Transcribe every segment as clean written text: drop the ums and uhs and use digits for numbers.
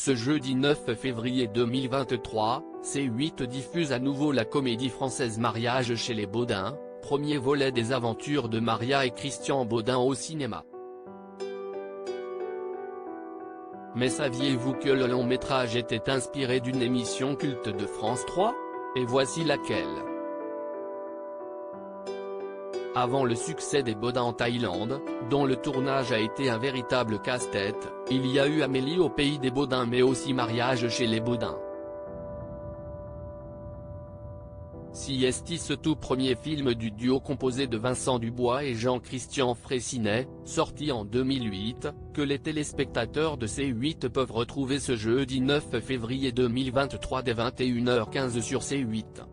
Ce jeudi 9 février 2023, C8 diffuse à nouveau la comédie française Mariage chez les Baudins, premier volet des aventures de Maria et Christian Baudin au cinéma. Mais saviez-vous que le long métrage était inspiré d'une émission culte de France 3 ? Et voici laquelle. Avant le succès des Baudins en Thaïlande, dont le tournage a été un véritable casse-tête, il y a eu Amélie au pays des Baudins mais aussi Mariage chez les Baudins. CST, ce tout premier film du duo composé de Vincent Dubois et Jean-Christian Fraissinet, sorti en 2008, que les téléspectateurs de C8 peuvent retrouver ce jeudi 9 février 2023 dès 21h15 sur C8.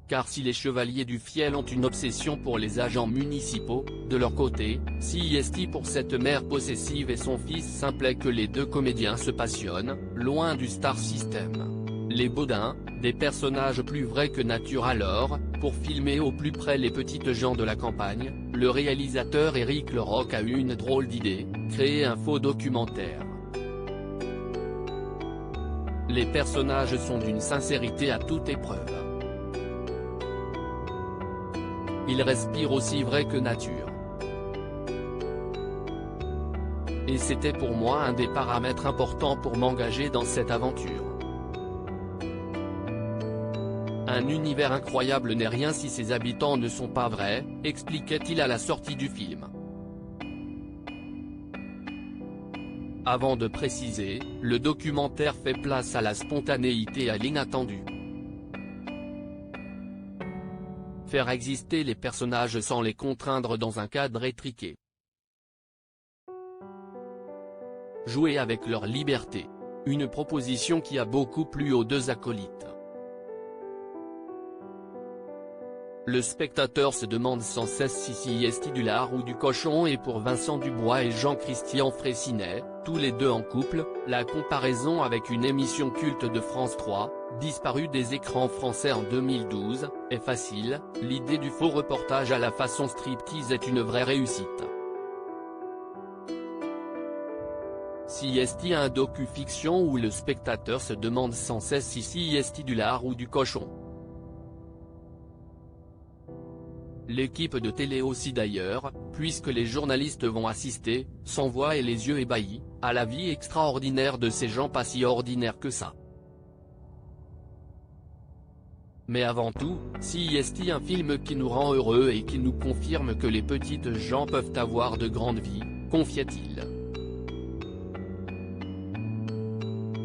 Car si les Chevaliers du Fiel ont une obsession pour les agents municipaux, de leur côté, CST pour cette mère possessive et son fils simplet que les deux comédiens se passionnent, loin du star system. Les Baudins, des personnages plus vrais que nature alors, pour filmer au plus près les petites gens de la campagne, le réalisateur Éric Leroc a eu une drôle d'idée, créer un faux documentaire. Les personnages sont d'une sincérité à toute épreuve. Ils respirent aussi vrai que nature. Et c'était pour moi un des paramètres importants pour m'engager dans cette aventure. Un univers incroyable n'est rien si ses habitants ne sont pas vrais, expliquait-il à la sortie du film. Avant de préciser, le documentaire fait place à la spontanéité et à l'inattendu. Faire exister les personnages sans les contraindre dans un cadre étriqué. Jouer avec leur liberté. Une proposition qui a beaucoup plu aux deux acolytes. Le spectateur se demande sans cesse si CST du lard ou du cochon, et pour Vincent Dubois et Jean-Christian Fraissinet, tous les deux en couple, la comparaison avec une émission culte de France 3, disparue des écrans français en 2012, est facile, l'idée du faux reportage à la façon striptease est une vraie réussite. CST, un docu-fiction où le spectateur se demande sans cesse si CST du lard ou du cochon. L'équipe de télé aussi d'ailleurs, puisque les journalistes vont assister, sans voix et les yeux ébahis, à la vie extraordinaire de ces gens pas si ordinaires que ça. Mais avant tout, CST, un film qui nous rend heureux et qui nous confirme que les petites gens peuvent avoir de grandes vies, confiait-il.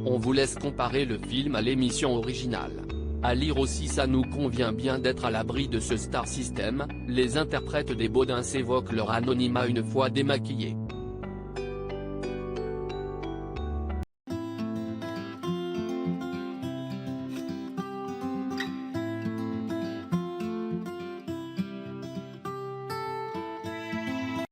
On vous laisse comparer le film à l'émission originale. À lire aussi, ça nous convient bien d'être à l'abri de ce star system, les interprètes des Baudins s'évoquent leur anonymat une fois démaquillés.